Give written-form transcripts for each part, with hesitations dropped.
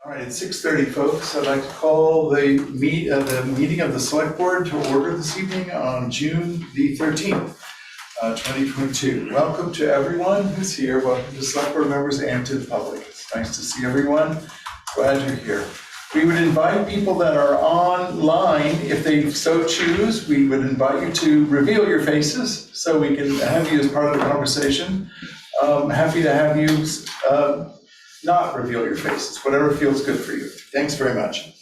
All right, it's 6:30, folks. I'd like to call the meeting of the Select Board to order this evening on June the 13th, 2022. Welcome to everyone who's here. Welcome to Select Board members and to the public. It's nice to see everyone. Glad you're here. We would invite people that are online, if they so choose, we would invite you to reveal your faces so we can have you as part of the conversation. Happy to have you not reveal your faces, whatever feels good for you. Thanks very much.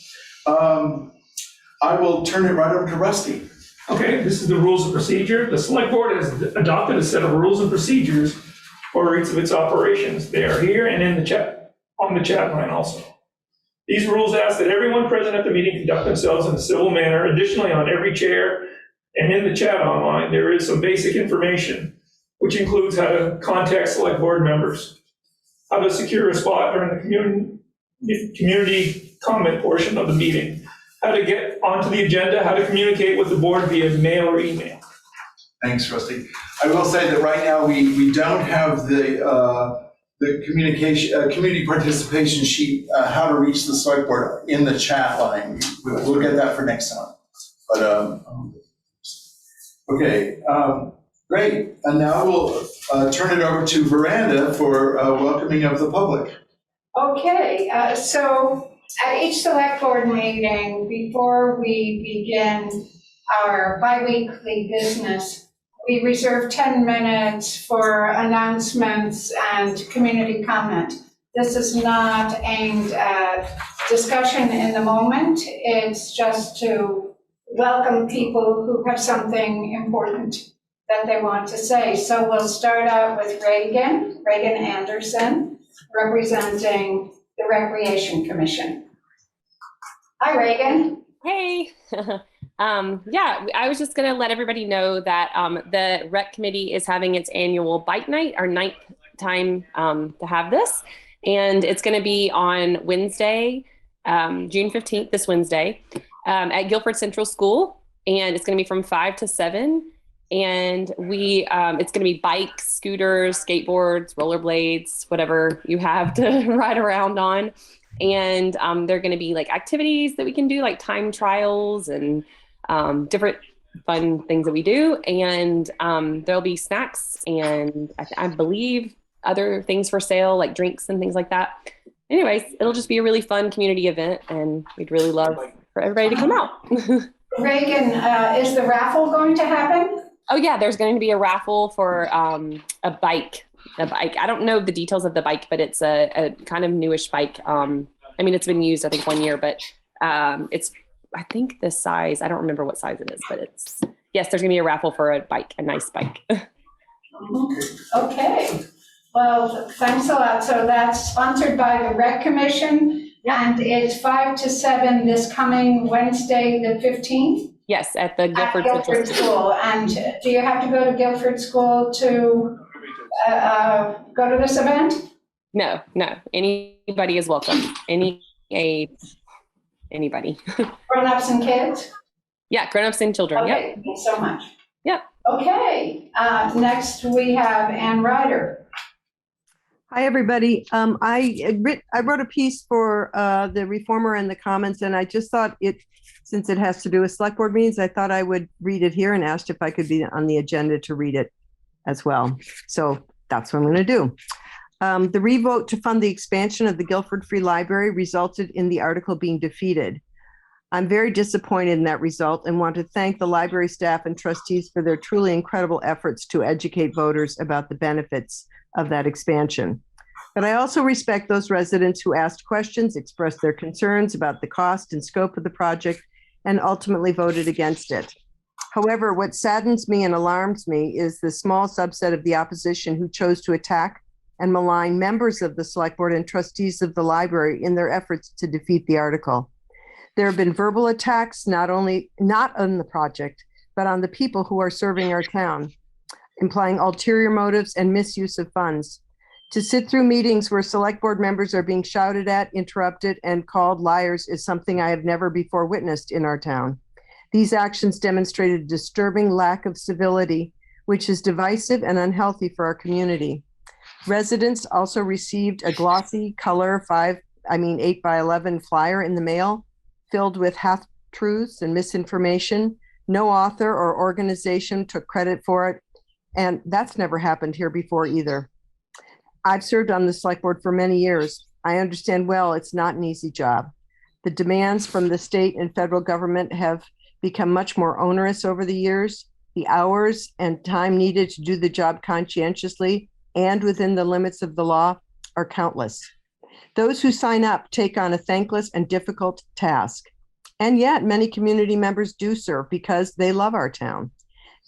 I will turn it right over to Rusty. Okay, this is the rules of procedure. The Select Board has adopted a set of rules and procedures for each of its operations. They are here and in the chat, on the chat line also. These rules ask that everyone present at the meeting conduct themselves in a civil manner. Additionally, on every chair and in the chat online, there is some basic information, which includes how to contact Select Board members, how to secure a spot during the community comment portion of the meeting, how to get onto the agenda, how to communicate with the board via mail or email. Thanks, Rusty. I will say that right now we don't have the communication community participation sheet, how to reach the Select Board in the chat line. We'll get that for next time. But okay, great. And now we'll turn it over to Veranda for welcoming of the public. Okay, so at each Select Board meeting, before we begin our bi-weekly business, we reserve 10 minutes for announcements and community comment. This is not aimed at discussion in the moment. It's just to welcome people who have something important that they want to say. So we'll start out with Reagan Anderson, representing the Recreation Commission. Hi, Reagan. Hey. Yeah, I was just going to let everybody know that the Rec Committee is having its annual bike night, our 9th time to have this. And it's going to be on Wednesday, June 15th, this Wednesday, at Guilford Central School. And it's going to be from 5 to 7. And it's going to be bikes, scooters, skateboards, rollerblades, whatever you have to ride around on. And there are going to be like activities that we can do, like time trials and different fun things that we do. And there'll be snacks and I believe other things for sale, like drinks and things like that. Anyways, it'll just be a really fun community event and we'd really love for everybody to come out. Reagan, is the raffle going to happen? Oh yeah, there's going to be a raffle for a bike. I don't know the details of the bike, but it's a kind of newish bike. I mean, it's been used, I think, 1 year, but it's, I think the size, I don't remember what size it is, but it's, yes, there's gonna be a raffle for a bike, a nice bike. Okay, well, thanks a lot. So that's sponsored by the Rec Commission, and it's 5 to 7 this coming Wednesday, the 15th? Yes, at the Guilford Central School. And do you have to go to Guilford School to go to this event? No, anybody is welcome. Any age, anybody. Grown-ups and kids? Yeah, grown-ups and children. Okay, Yep. thanks so much. Yep. Okay, next we have Ann Ryder. Hi, everybody. I wrote a piece for the Reformer and the Commons, and I just thought since it has to do with Select Board meetings, I thought I would read it here and asked if I could be on the agenda to read it as well. So that's what I'm going to do. The revote to fund the expansion of the Guilford Free Library resulted in the article being defeated. I'm very disappointed in that result and want to thank the library staff and trustees for their truly incredible efforts to educate voters about the benefits of that expansion. But I also respect those residents who asked questions, expressed their concerns about the cost and scope of the project, and ultimately voted against it. However, what saddens me and alarms me is the small subset of the opposition who chose to attack and malign members of the Select Board and trustees of the library in their efforts to defeat the article. There have been verbal attacks, not on the project, but on the people who are serving our town, implying ulterior motives and misuse of funds. To sit through meetings where Select Board members are being shouted at, interrupted, and called liars is something I have never before witnessed in our town. These actions demonstrated a disturbing lack of civility, which is divisive and unhealthy for our community. Residents also received a glossy color 8x11 flyer in the mail filled with half-truths and misinformation. No author or organization took credit for it, and that's never happened here before either. I've served on the select board for many years. I understand well it's not an easy job. The demands from the state and federal government have become much more onerous over the years. The hours and time needed to do the job conscientiously and within the limits of the law are countless. Those who sign up take on a thankless and difficult task. And yet many community members do serve because they love our town.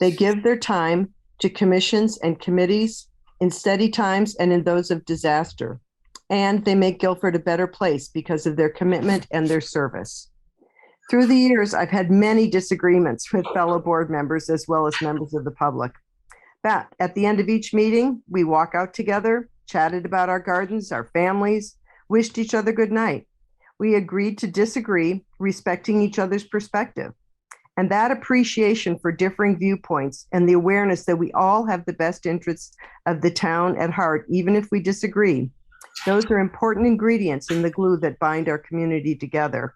They give their time to commissions and committees in steady times and in those of disaster. And they make Guilford a better place because of their commitment and their service. Through the years, I've had many disagreements with fellow board members as well as members of the public. But at the end of each meeting, we walk out together, chatted about our gardens, our families, wished each other good night. We agreed to disagree, respecting each other's perspective. And that appreciation for differing viewpoints and the awareness that we all have the best interests of the town at heart, even if we disagree, those are important ingredients in the glue that bind our community together.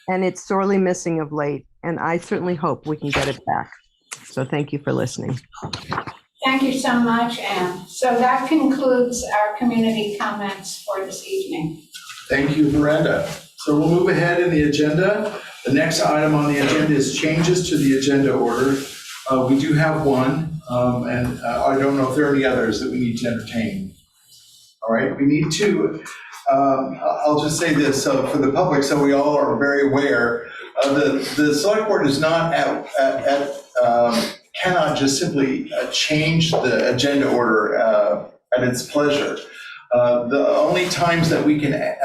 And it's sorely missing of late, and I certainly hope we can get it back. So thank you for listening. Thank you so much, Anne. So that concludes our community comments for this evening. Thank you, Miranda. So we'll move ahead in the agenda. The next item on the agenda is changes to the agenda order. We do have one, and I don't know if there are any others that we need to entertain. All right, we need to, I'll just say this for the public so we all are very aware. The select board is not cannot just simply change the agenda order at its pleasure. The only times that we can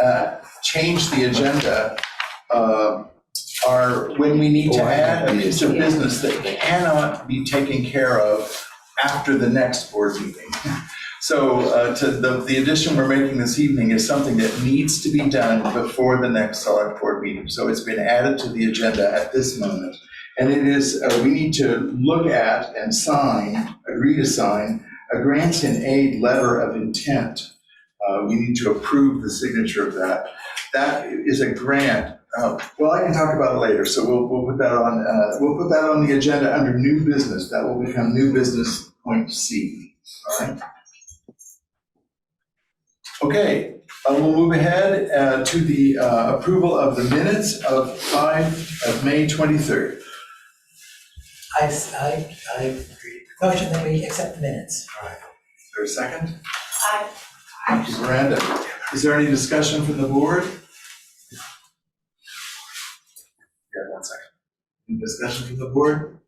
change the agenda are when we need to add a piece of business that cannot be taken care of after the next board meeting. So the addition we're making this evening is something that needs to be done before the next select board meeting. So it's been added to the agenda at this moment. And it is, we need to look at and agree to sign a grant and aid letter of intent. We need to approve the signature of that. That is a grant. Well, I can talk about it later. So we'll put that on. We'll put that on the agenda under new business. That will become new business point C. All right. Okay. We'll move ahead to the approval of the minutes of May 23rd. I agree. Motion that we accept the minutes. All right. Is there a second? Aye. Thank you, Miranda. Is there any discussion from the board? Yeah, 1 second. Any discussion from the board?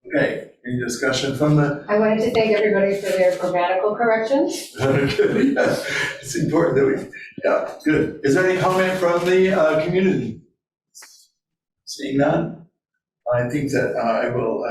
Okay, any discussion from the? I wanted to thank everybody for their grammatical corrections. Good, yeah. It's important that we, yeah, good. Is there any comment from the community? Seeing none, I think that I will,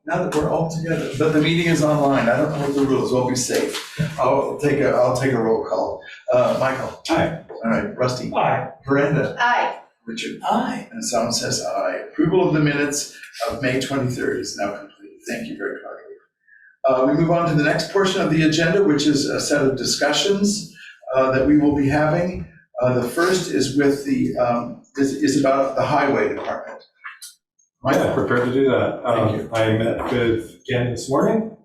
now that we're all together, but the meeting is online. I don't know what the rules, we'll be safe. I'll take a roll call. Michael? Aye. All right, Rusty? Aye. Miranda? Aye. Richard? Aye. And someone says aye. Approval of the minutes of May 23rd is now complete. Thank you very much. We move on to the next portion of the agenda, which is a set of discussions that we will be having. The first is with the, is about the highway department. Yeah, prepared to do that. Thank you. I met with Jen this morning,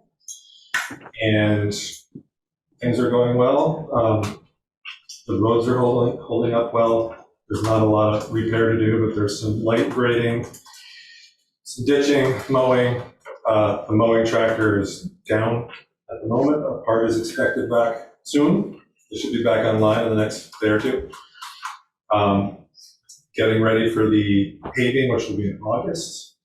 and things are going well. The roads are holding up well. There's not a lot of repair to do, but there's some light grading, some ditching, mowing. The mowing tractor is down at the moment. A part is expected back soon. It should be back online in the next day or two. Getting ready for the paving, which will be in August.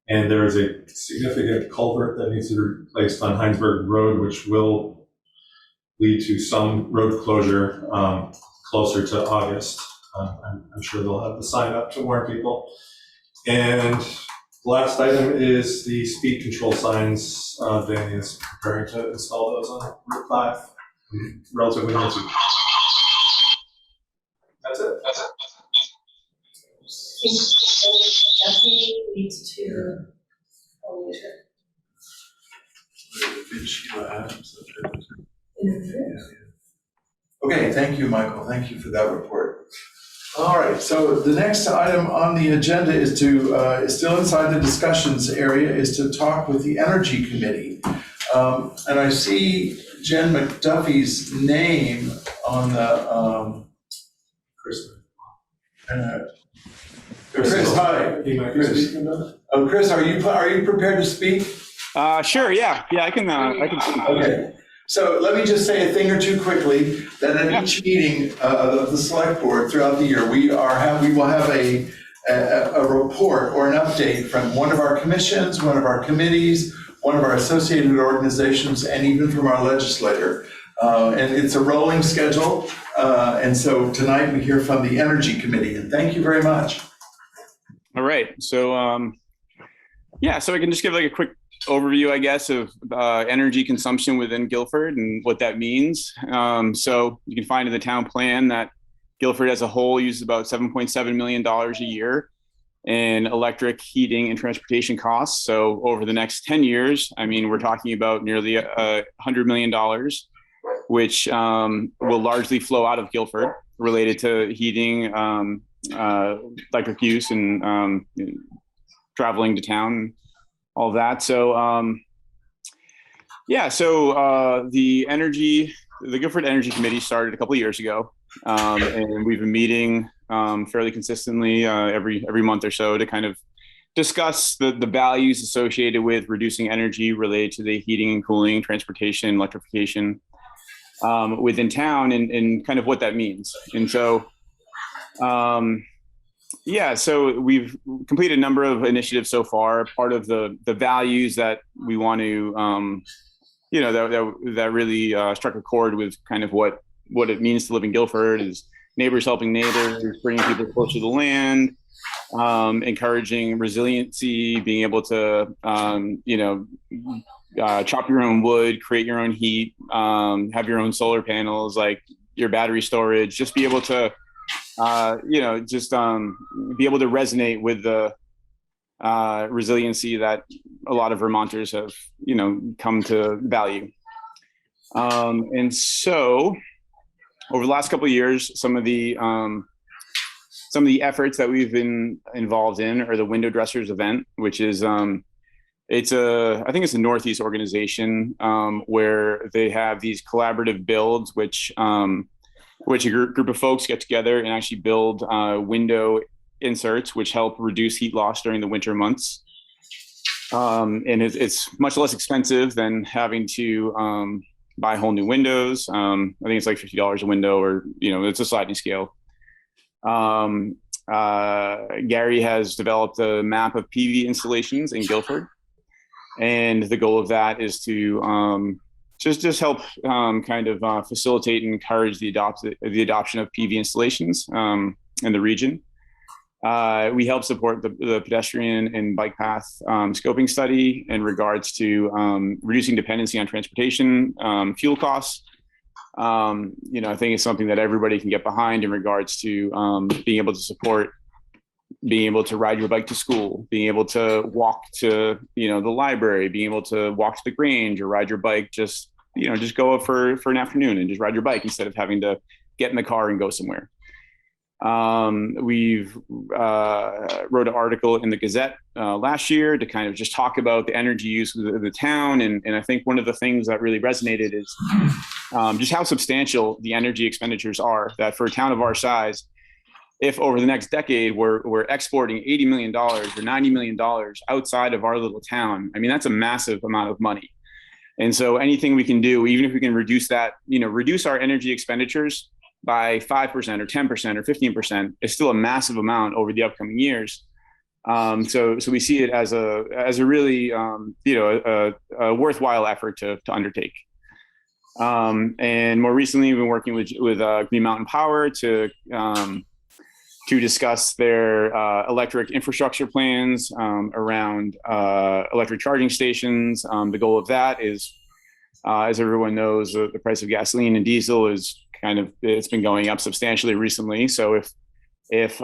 And there's a significant culvert that needs to be replaced on Heinsberg Road, which will lead to some road closure closer to August. I'm sure they'll have the sign up to warn people. And the last item is the speed control signs. Danny is preparing to install those on Route 5. Relatively easy. That's it. Definitely needs to. Sheila Adams. Okay, thank you, Michael. Thank you for that report. All right, so the next item on the agenda is is still inside the discussions area, is to talk with the Energy Committee. And I see Jen McDuffie's name on the, Chris. Chris, hi. You might be Chris. speaking about it? Oh, Chris, are you prepared to speak? Sure, yeah, I can speak. Okay, so let me just say a thing or two quickly, that at each meeting of the select board throughout the year, we will have a report or an update from one of our commissions, one of our committees, one of our associated organizations, and even from our legislator. And it's a rolling schedule. And so tonight we hear from the Energy Committee, and thank you very much. All right, so so I can just give like a quick overview, I guess, of energy consumption within Guilford and what that means. So you can find in the town plan that Guilford as a whole uses about $7.7 million a year in electric, heating, and transportation costs. So over the next 10 years, I mean, we're talking about nearly $100 million, which will largely flow out of Guilford related to heating, electric use, and traveling to town, all of that. So the Guilford Energy Committee started a couple of years ago, and we've been meeting fairly consistently every month or so to kind of discuss the values associated with reducing energy related to the heating and cooling, transportation, electrification within town, and kind of what that means. And so so we've completed a number of initiatives so far. Part of the values that we want to, that really struck a chord with kind of what it means to live in Guilford is neighbors helping neighbors, bringing people closer to the land, encouraging resiliency, being able to, chop your own wood, create your own heat, have your own solar panels, like your battery storage, just be able to be able to resonate with the resiliency that a lot of Vermonters have, come to value. And so over the last couple of years, some of the efforts that we've been involved in are the Window Dressers event, which is, I think it's a Northeast organization where they have these collaborative builds, which a group of folks get together and actually build window inserts, which help reduce heat loss during the winter months. And it's much less expensive than having to buy whole new windows. I think it's like $50 a window, or, it's a sliding scale. Gary has developed a map of PV installations in Guilford. And the goal of that is to just help facilitate and encourage the adoption of PV installations in the region. We help support the pedestrian and bike path scoping study in regards to reducing dependency on transportation, fuel costs. I think it's something that everybody can get behind in regards to being able to support, being able to ride your bike to school, being able to walk to, the library, being able to walk to the Grange, or ride your bike, just go for an afternoon and just ride your bike instead of having to get in the car and go somewhere. We've wrote an article in the Gazette last year to kind of just talk about the energy use of the town. And I think one of the things that really resonated is just how substantial the energy expenditures are, that for a town of our size, if over the next decade we're exporting $80 million or $90 million outside of our little town, I mean, that's a massive amount of money. And so anything we can do, even if we can reduce that, reduce our energy expenditures by 5% or 10% or 15%, is still a massive amount over the upcoming years. So we see it as a really, a worthwhile effort to undertake. And more recently, we've been working with Green Mountain Power to discuss their electric infrastructure plans around electric charging stations. The goal of that is, as everyone knows, the price of gasoline and diesel it's been going up substantially recently. So if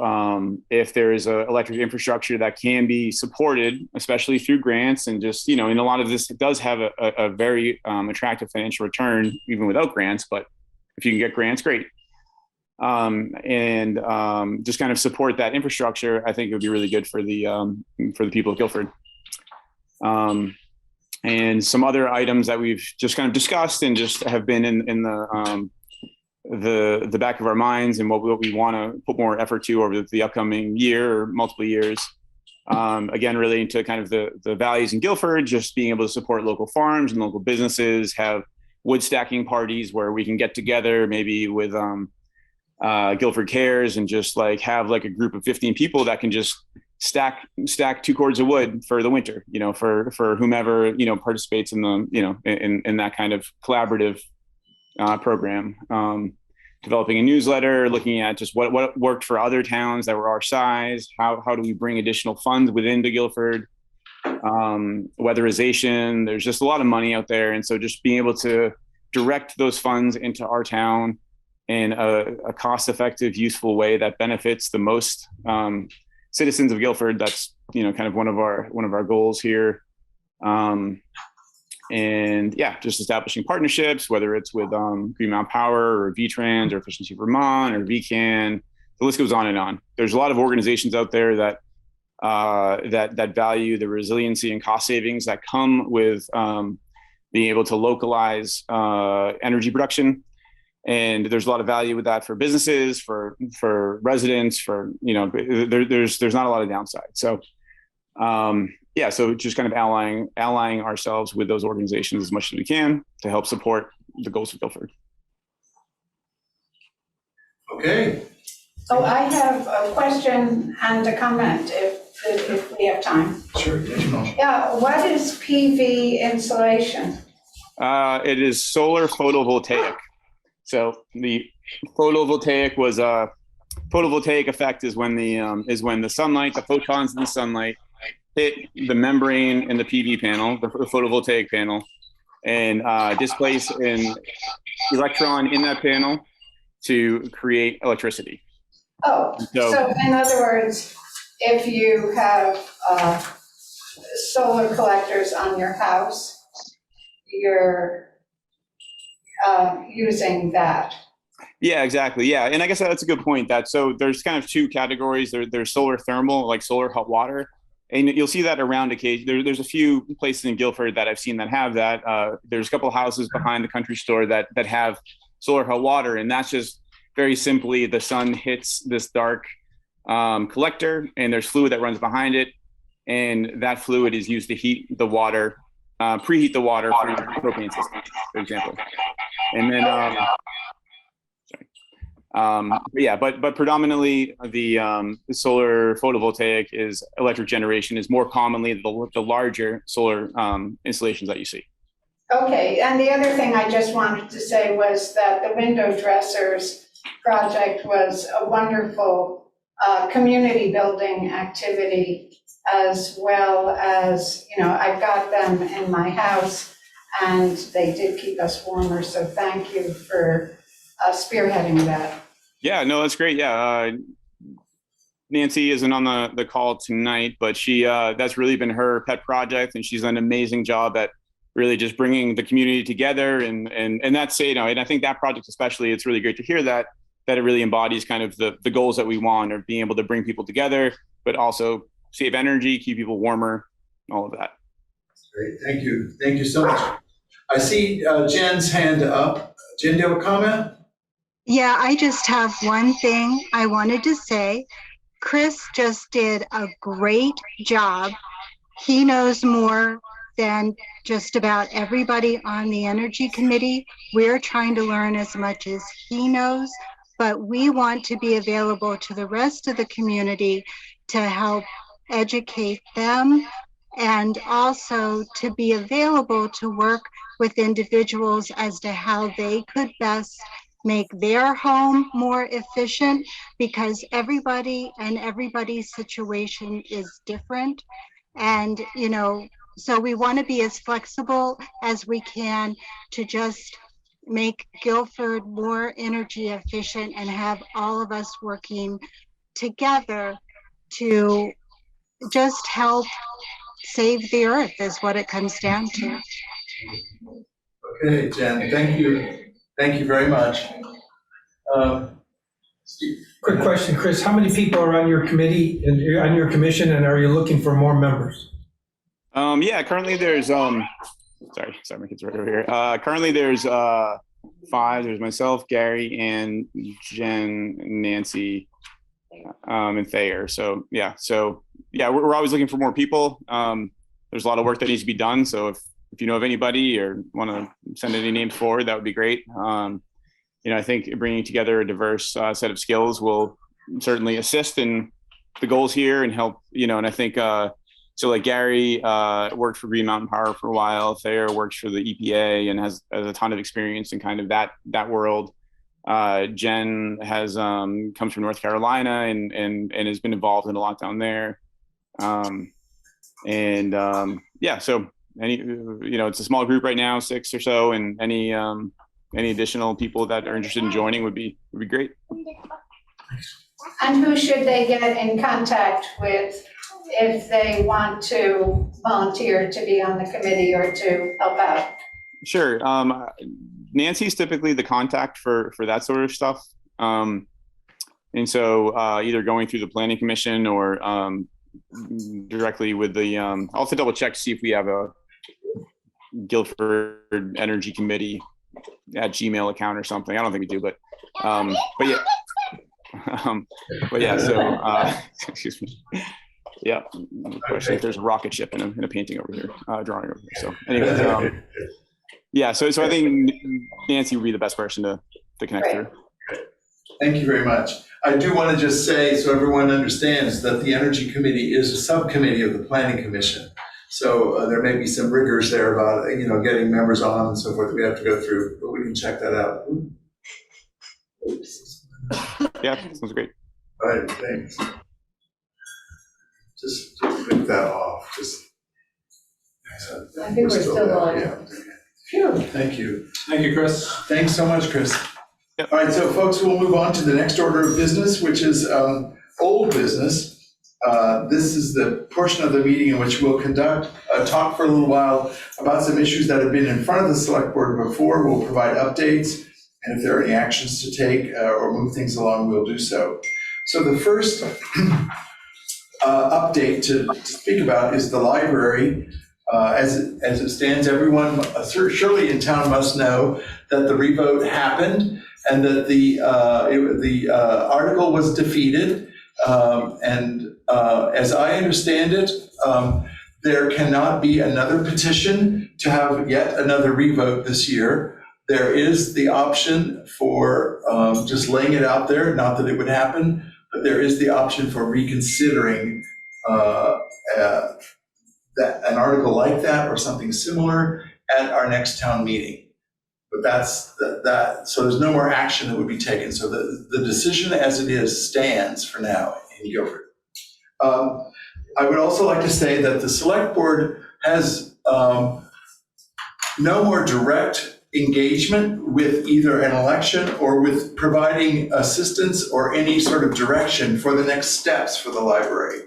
there is an electric infrastructure that can be supported, especially through grants, and just, and a lot of this does have a very attractive financial return even without grants, but if you can get grants, great. Just kind of support that infrastructure, I think it would be really good for the people of Guilford. And some other items that we've just kind of discussed and just have been in the back of our minds and what we want to put more effort to over the upcoming year or multiple years. Again, relating to kind of the values in Guilford, just being able to support local farms and local businesses, have wood stacking parties where we can get together maybe with Guilford Cares and just like have like a group of 15 people that can just stack 2 cords of wood for the winter, you know, for whomever, you know, participates in the, you know, in that kind of collaborative program. Developing a newsletter, looking at just what worked for other towns that were our size, how do we bring additional funds within to Guilford, weatherization, there's just a lot of money out there. And so just being able to direct those funds into our town in a cost-effective, useful way that benefits the most citizens of Guilford. That's, you know, kind of one of our goals here. And yeah, just establishing partnerships, whether it's with Green Mountain Power or VTrans or Efficiency Vermont or VCAN, the list goes on and on. There's a lot of organizations out there that that value the resiliency and cost savings that come with being able to localize energy production. And there's a lot of value with that for businesses, for residents, for, you know, there's not a lot of downside. So yeah, so just kind of allying ourselves with those organizations as much as we can to help support the goals of Guilford. Okay. So I have a question and a comment if we have time. Sure, yes, Yeah, what is PV insulation? It is solar photovoltaic. So the photovoltaic effect is when the sunlight, the photons in the sunlight hit the membrane in the PV panel, the photovoltaic panel, and displace an electron in that panel to create electricity. Oh, so in other words, if you have solar collectors on your house, you're using that. Yeah, exactly. Yeah, and I guess that's a good point. So there's kind of 2 categories. There's solar thermal, like solar hot water, and you'll see that around occasion. There's a few places in Guilford that I've seen that have that. There's a couple of houses behind the country store that have solar hot water, and that's just very simply the sun hits this dark collector, and there's fluid that runs behind it, and that fluid is used to heat the water, preheat the water through the propane system, for example. And then, yeah, but predominantly the solar photovoltaic is electric generation is more commonly the larger solar installations that you see. Okay, and the other thing I just wanted to say was that the window dressers project was a wonderful community building activity, as well as, you know, I've got them in my house and they did keep us warmer. So thank you for spearheading that. Yeah, no, that's great. Yeah. Nancy isn't on the call tonight, but she that's really been her pet project, and she's done an amazing job at really just bringing the community together. And that's, you know, and I think that project especially, it's really great to hear that it really embodies kind of the goals that we want, of being able to bring people together, but also save energy, keep people warmer, all of that. Great, thank you. Thank you so much. I see Jen's hand up. Jen, do you have a comment? Yeah, I just have one thing I wanted to say. Chris just did a great job. He knows more than just about everybody on the Energy Committee. We're trying to learn as much as he knows, but we want to be available to the rest of the community to help educate them, and also to be available to work with individuals as to how they could best make their home more efficient, because everybody and everybody's situation is different. And, you know, so we want to be as flexible as we can to just make Guilford more energy efficient and have all of us working together to just help save the earth, is what it comes down to. Okay, Jen, thank you. Thank you very much. Steve? Quick question, Chris, how many people are on your committee and on your commission, and are you looking for more members? Yeah, currently there's, sorry, my kids are right over here. Currently there's 5, there's myself, Gary, and Jen, Nancy, and Thayer. So yeah, we're always looking for more people. There's a lot of work that needs to be done. So if you know of anybody or want to send any names forward, that would be great. I think bringing together a diverse set of skills will certainly assist in the goals here and help, and I think, so like Gary worked for Green Mountain Power for a while. Thayer works for the EPA and has a ton of experience in kind of that world. Jen has comes from North Carolina and has been involved in a lot down there. So any, it's a small group right now, 6 or so, and any additional people that are interested in joining would be great. And who should they get in contact with if they want to volunteer to be on the committee or to help out? Sure. Nancy's typically the contact for that sort of stuff. And so either going through the planning commission or directly with the, I'll have to double check to see if we have a Guilford Energy Committee at Gmail account or something. I don't think we do, but yeah. So excuse me. Yeah. Question if there's a rocket ship in a painting over here, drawing over here. So anyway, yeah. So I think Nancy would be the best person to connect through. Thank you very much. I do want to just say, so everyone understands, that the Energy Committee is a subcommittee of the Planning Commission. So there may be some rigors there about, getting members on and so forth that we have to go through, but we can check that out. Yeah, sounds great. All right, thanks. Just click that off. I think we're still on. Yeah. Phew. Thank you. Thank you, Chris. Thanks so much, Chris. Yep. All right, so folks, we'll move on to the next order of business, which is old business. This is the portion of the meeting in which we'll conduct a talk for a little while about some issues that have been in front of the select board before. We'll provide updates, and if there are any actions to take or move things along, we'll do so. So the first update to speak about is the library. As it stands, everyone surely in town must know that the revote happened and that the article was defeated. As I understand it, there cannot be another petition to have yet another revote this year. There is the option for just laying it out there, not that it would happen, but there is the option for reconsidering an article like that or something similar at our next town meeting. But that's that. So there's no more action that would be taken. So the decision as it is stands for now in Guilford. I would also like to say that the select board has no more direct engagement with either an election or with providing assistance or any sort of direction for the next steps for the library.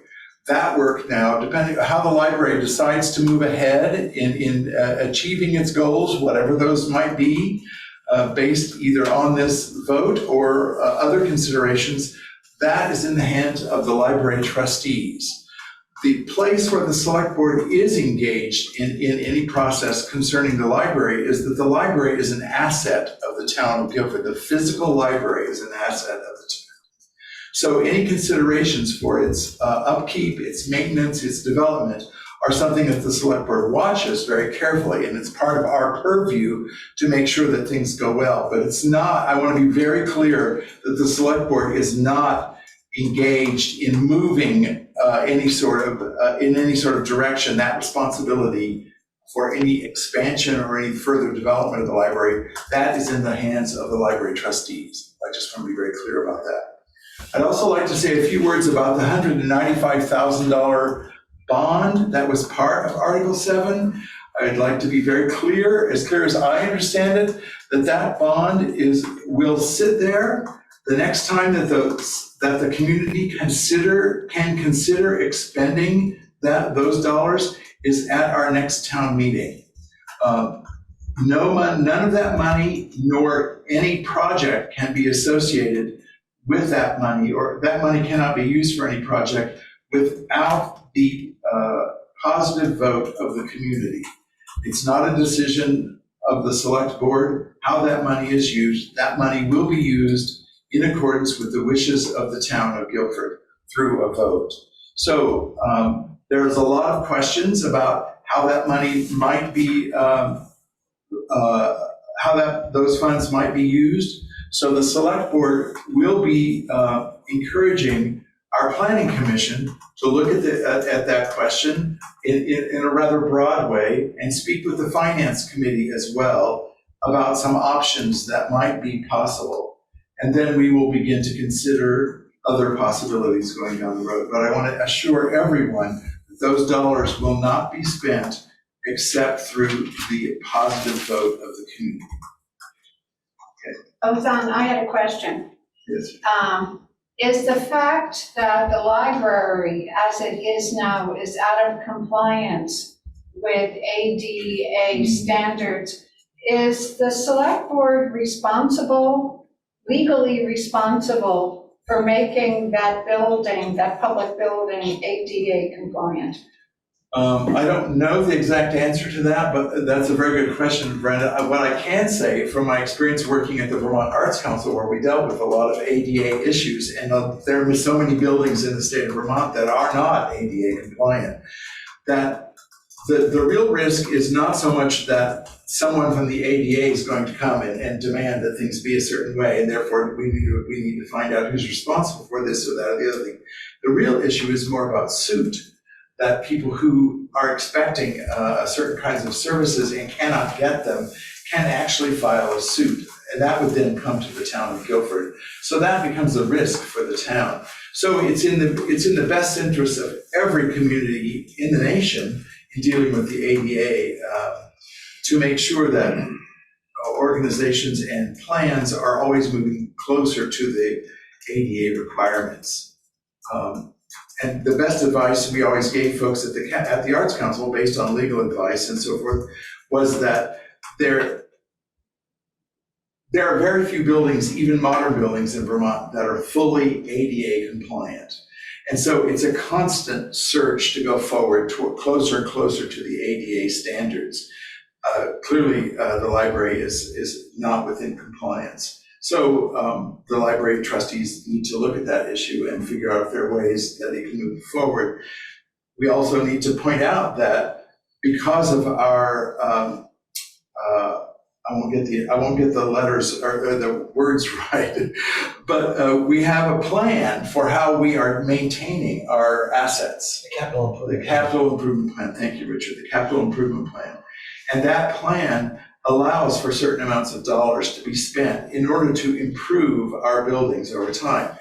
That work now, depending on how the library decides to move ahead in achieving its goals, whatever those might be, based either on this vote or other considerations, that is in the hands of the library trustees. The place where the select board is engaged in any process concerning the library is that the library is an asset of the town of Guilford. The physical library is an asset of the town. So any considerations for its upkeep, its maintenance, its development are something that the select board watches very carefully, and it's part of our purview to make sure that things go well. But it's not, I want to be very clear that the select board is not engaged in moving in any sort of direction. That responsibility for any expansion or any further development of the library, that is in the hands of the library trustees. I just want to be very clear about that. I'd also like to say a few words about the $195,000 bond that was part of Article 7. I'd like to be very clear as I understand it, that bond will sit there the next time that the community can consider expending those dollars is at our next town meeting. none of that money nor any project can be associated with that money, or that money cannot be used for any project without the positive vote of the community. It's not a decision of the select board how that money is used. That money will be used in accordance with the wishes of the town of Guilford through a vote. So there's a lot of questions about how that money might be, those funds might be used. So the select board will be encouraging our planning commission to look at that question in a rather broad way and speak with the finance committee as well about some options that might be possible. And then we will begin to consider other possibilities going down the road. But I want to assure everyone that those dollars will not be spent except through the positive vote of the community. Ozan, I had a question. Yes. Is the fact that the library, as it is now, is out of compliance with ADA standards, is the select board responsible, legally responsible for making that building, that public building, ADA compliant? I don't know the exact answer to that, but that's a very good question, Brenda. What I can say from my experience working at the Vermont Arts Council, where we dealt with a lot of ADA issues, and there are so many buildings in the state of Vermont that are not ADA compliant, that the real risk is not so much that someone from the ADA is going to come and demand that things be a certain way, and therefore we need to find out who's responsible for this or that or the other thing. The real issue is more about suit. That people who are expecting certain kinds of services and cannot get them can actually file a suit, and that would then come to the town of Guilford. So that becomes a risk for the town. So it's in the best interest of every community in the nation in dealing with the ADA to make sure that organizations and plans are always moving closer to the ADA requirements. And the best advice we always gave folks at the Arts Council, based on legal advice and so forth, was that there are very few buildings, even modern buildings in Vermont, that are fully ADA compliant. And so it's a constant search to go forward toward closer and closer to the ADA standards. Clearly, the library is not within compliance. So the library trustees need to look at that issue and figure out if there are ways that it can move forward. We also need to point out that because of our, I won't get the letters or the words right, but we have a plan for how we are maintaining our assets. The capital improvement. The capital improvement plan. Thank you, Richard. The capital improvement plan. And that plan allows for certain amounts of dollars to be spent in order to improve our buildings over time.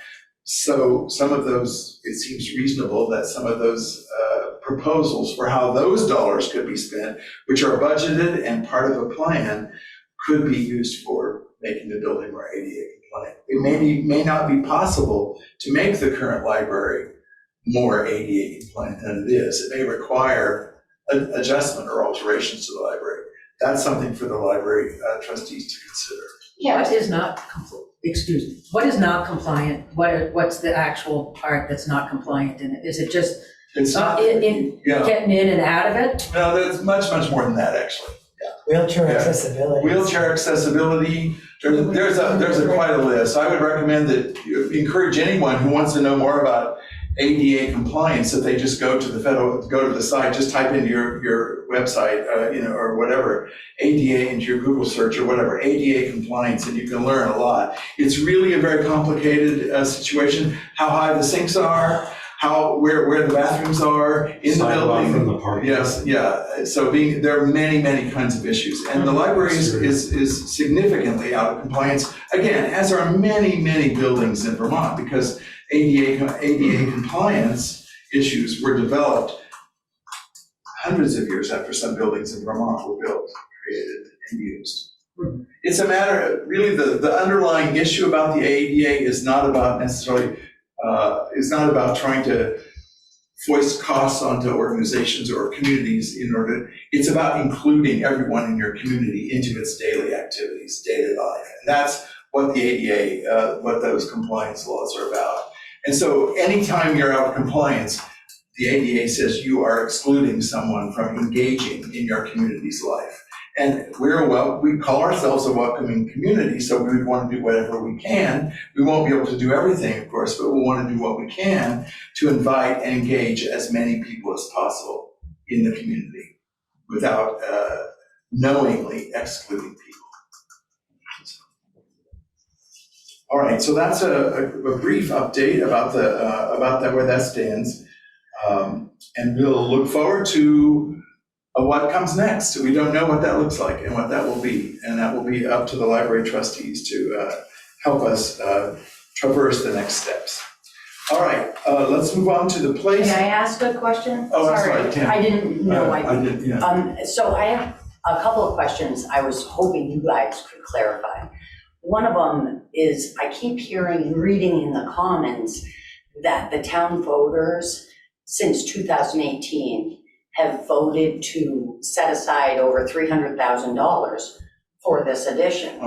So some of those, it seems reasonable that some of those proposals for how those dollars could be spent, which are budgeted and part of a plan, could be used for making the building more ADA compliant. It may not be possible to make the current library more ADA compliant than it is. It may require adjustment or alterations to the library. That's something for the library trustees to consider. Yes. What is not, excuse me, what is not compliant? What's the actual part that's not compliant in it? Is it just It's not, getting in and out of it? No, there's much more than that, actually. Wheelchair Yeah. accessibility. Wheelchair accessibility, there's quite a list. I would recommend that you encourage anyone who wants to know more about ADA compliance, that they just go to the site, just type into your website, or whatever, ADA into your Google search or whatever, ADA compliance, and you can learn a lot. It's really a very complicated situation. How high the sinks are, where the bathrooms are in the building. From the parking. Yes, yeah. So there are many kinds of issues, and the library is significantly out of compliance. Again, as are many buildings in Vermont, because ADA compliance issues were developed hundreds of years after some buildings in Vermont were built, created, and used. It's a matter of, really, the underlying issue about the ADA is not about necessarily, is not about trying to foist costs onto organizations or communities it's about including everyone in your community into its daily activities, daily life. And that's what the ADA, what those compliance laws are about. And so anytime you're out of compliance, the ADA says you are excluding someone from engaging in your community's life. And we call ourselves a welcoming community, so we want to do whatever we can. We won't be able to do everything, of course, but we want to do what we can to invite and engage as many people as possible in the community without knowingly excluding people. All right, so that's a brief update about where that stands. And we'll look forward to what comes next. We don't know what that looks like and what that will be. And that will be up to the library trustees to help us traverse the next steps. All right, let's move on to the place. May I ask a question? Oh, I'm sorry, Tim. I didn't know I did, yeah. So I have a couple of questions I was hoping you guys could clarify. One of them is I keep hearing and reading in the comments that the town voters since 2018 have voted to set aside over $300,000 for this addition.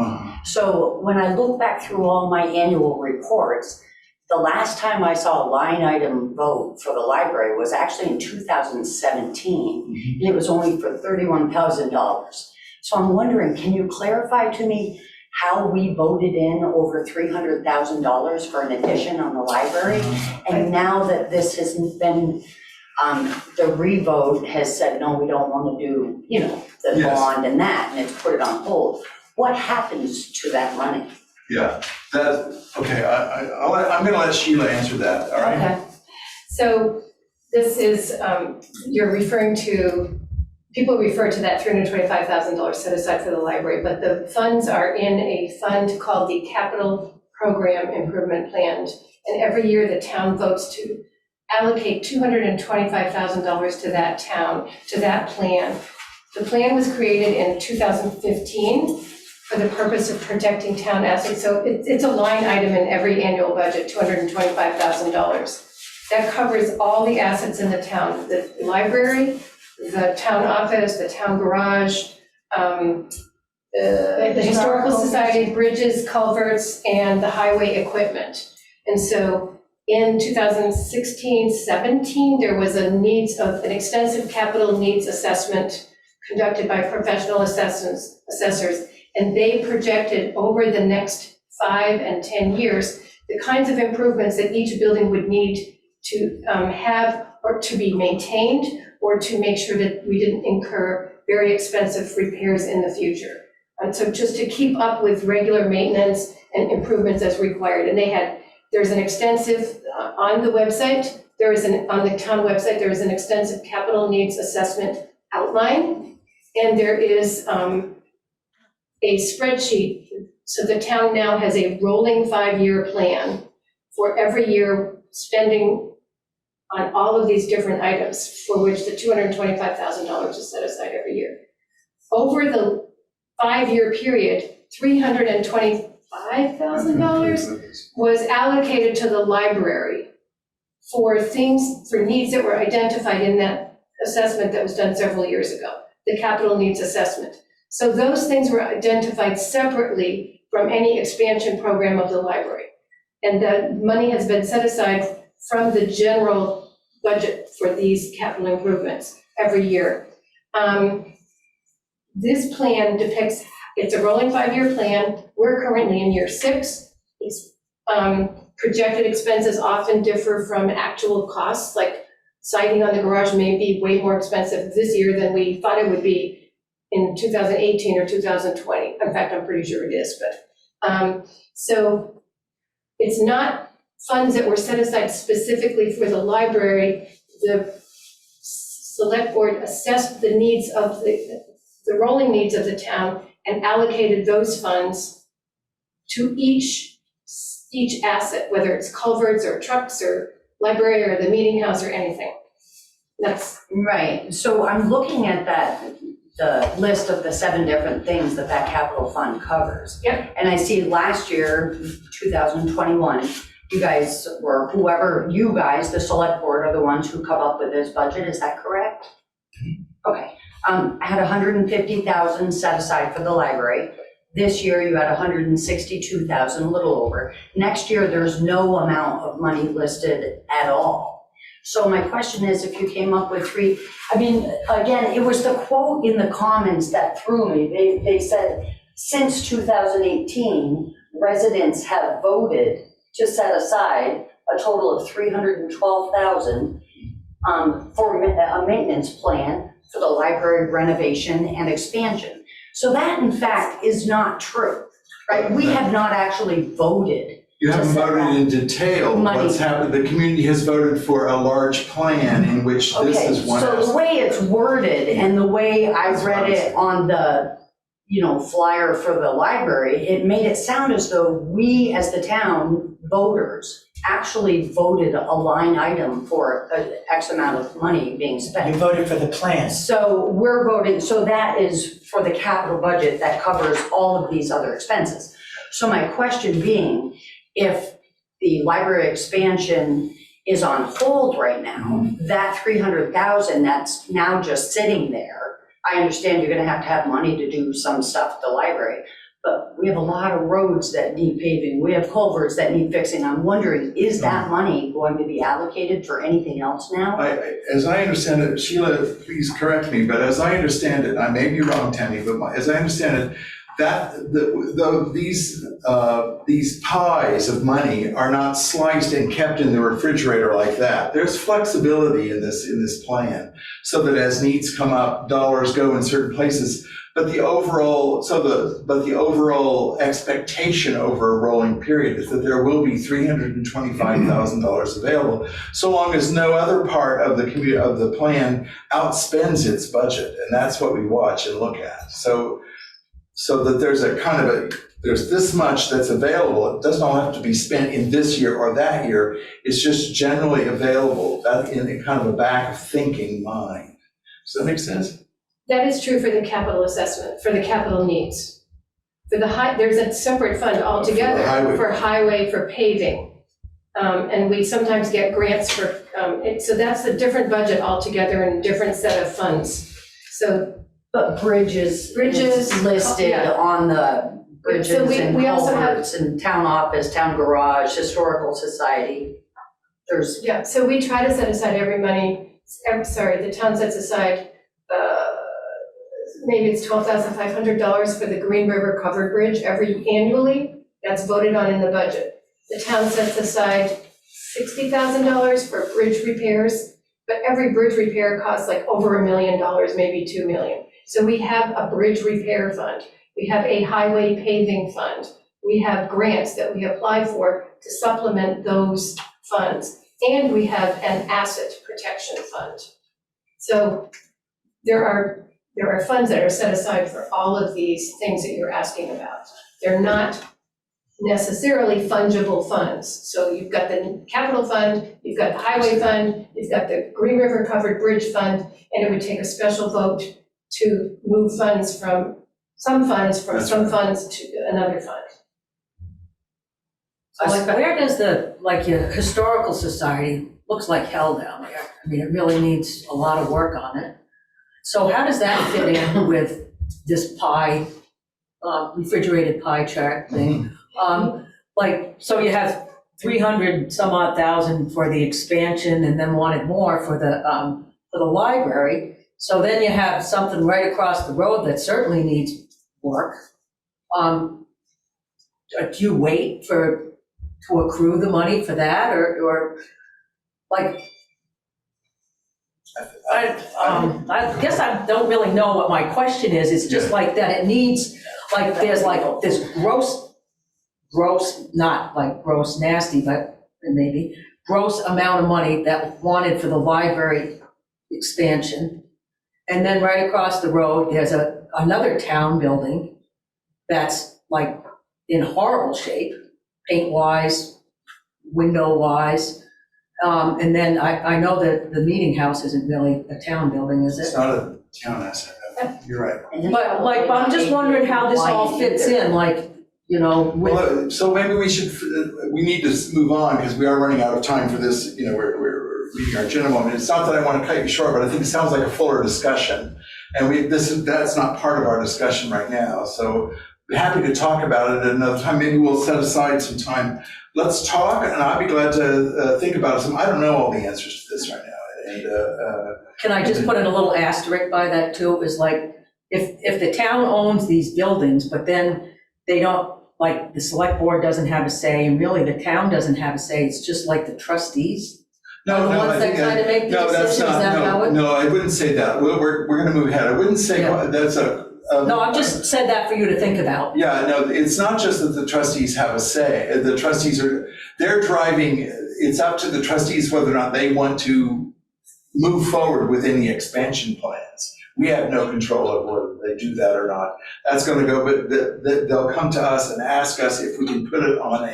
So when I look back through all my annual reports, the last time I saw a line item vote for the library was actually in 2017, and it was only for $31,000. So I'm wondering, can you clarify to me how we voted in over $300,000 for an addition on the library? And now that this has been, the revote has said, no, we don't want to do, the bond and that, and it's put it on hold. What happens to that money? Yeah, okay, I'm going to let Sheila answer that, all right? Okay. So this is, you're referring to, people refer to that $325,000 set aside for the library, but the funds are in a fund called the Capital Program Improvement Plan. And every year the town votes to allocate $225,000 to that plan. The plan was created in 2015 for the purpose of protecting town assets. So it's a line item in every annual budget, $225,000. That covers all the assets in the town, the library, the town office, the town garage, the historical society, bridges, culverts, and the highway equipment. And so in 2016-17, there was an extensive capital needs assessment conducted by professional assessors, and they projected over the next 5 and 10 years the kinds of improvements that each building would need to have or to be maintained, or to make sure that we didn't incur very expensive repairs in the future. And so just to keep up with regular maintenance and improvements as required. And there's an extensive, on the website, on the town website, there is an extensive capital needs assessment outline. And there is a spreadsheet. So the town now has a rolling 5-year plan for every year spending on all of these different items, for which the $225,000 is set aside every year. Over the 5-year period, $325,000 was allocated to the library for needs that were identified in that assessment that was done several years ago, the capital needs assessment. So those things were identified separately from any expansion program of the library. And the money has been set aside from the general budget for these capital improvements every year. This plan depicts, it's a rolling 5-year plan. We're currently in year 6. It's, projected expenses often differ from actual costs, like siding on the garage may be way more expensive this year than we thought it would be in 2018 or 2020. In fact, I'm pretty sure it is, but so it's not funds that were set aside specifically for the library. The select board assessed the needs of the rolling needs of the town and allocated those funds to each asset, whether it's culverts or trucks or library or the meeting house or anything. That's right. So I'm looking at the list of the 7 different things that capital fund covers. Yep. And I see last year, 2021, you guys, or whoever, you guys, the select board, are the ones who come up with this budget, is that correct? Okay, I had 150,000 set aside for the library. This year you had 162,000, a little over. Next year, there's no amount of money listed at all. So my question is, if you came up with again, it was the quote in the comments that threw me. They said, since 2018, residents have voted to set aside a total of 312,000 for a maintenance plan for the library renovation and expansion. So that, in fact, is not true, right? We have not actually voted. You haven't voted in detail what's happened. The community has voted for a large plan in which this is one aspect. So the way it's worded and the way I read it on the, flyer for the library, it made it sound as though we, as the town voters, actually voted a line item for X amount of money being spent. You voted for the plan. So we're voting, so that is for the capital budget that covers all of these other expenses. So my question being, if the library expansion is on hold right now, that 300,000 that's now just sitting there, I understand you're gonna have money to do some stuff at the library, but we have a lot of roads that need paving. We have culverts that need fixing. I'm wondering, is that money going to be allocated for anything else now? As I understand it, Sheila, please correct me, but as I understand it, I may be wrong, Tammy, but as I understand it, that these pies of money are not sliced and kept in the refrigerator like that. There's flexibility in this plan, so that as needs come up, dollars go in certain places. But the overall expectation over a rolling period is that there will be $325,000 available, so long as no other part of the plan outspends its budget, and that's what we watch and look at. So that there's there's this much that's available. It doesn't all have to be spent in this year or that year. It's just generally available. That in kind of a back of thinking mind. Does that make sense? That is true for the capital assessment, for the capital needs. For there's a separate fund altogether for highway, for paving. And we sometimes get grants for it. So that's a different budget altogether and a different set of funds. But bridges listed on the bridges and culverts and town office, town garage, historical society. So we try to set aside the town sets aside, maybe it's $12,500 for the Green River Covered Bridge annually. That's voted on in the budget. The town sets aside $60,000 for bridge repairs, but every bridge repair costs like over $1 million, maybe $2 million. So we have a bridge repair fund. We have a highway paving fund. We have grants that we apply for to supplement those funds. And we have an asset protection fund. So there are funds that are set aside for all of these things that you're asking about. They're not necessarily fungible funds. So you've got the capital fund, you've got the highway fund, you've got the Green River Covered Bridge fund, and it would take a special vote to move funds from some funds to another fund. Where does your historical society, looks like hell down there. I mean, it really needs a lot of work on it. So how does that fit in with this pie, refrigerated pie chart thing? So you have 300 some odd thousand for the expansion and then wanted more for the library. So then you have something right across the road that certainly needs work. Do you wait to accrue the money for that, or I guess I don't really know what my question is. It's just like that it needs, there's this gross, not like gross nasty, but maybe gross amount of money that wanted for the library expansion. And then right across the road, there's another town building that's in horrible shape, paint-wise, window-wise. And then I know that the meeting house isn't really a town building, is it? It's not a town asset. You're right. But I'm just wondering how this all fits in. you know, with, Well, so maybe we need to move on because we are running out of time for this, we're reading our agenda moment. It's not that I want to cut you short, but I think it sounds like a fuller discussion. And that's not part of our discussion right now. So we're happy to talk about it at another time. Maybe we'll set aside some time. Let's talk, and I'd be glad to think about it. I don't know all the answers to this right now. And can I just put in a little asterisk by that too, is like, if the town owns these buildings, but then they don't, like, the select board doesn't have a say, and really the town doesn't have a say, it's just like the trustees? No, The ones that kind of make the decisions, is that how it? No, I wouldn't say that. We're going to move ahead. I wouldn't say Yeah. that's No, I've just said that for you to think about. Yeah, no, it's not just that the trustees have a say. The trustees they're driving, it's up to the trustees whether or not they want to move forward with any expansion plans. We have no control of whether they do that or not. That's going to go, but they'll come to us and ask us if we can put it on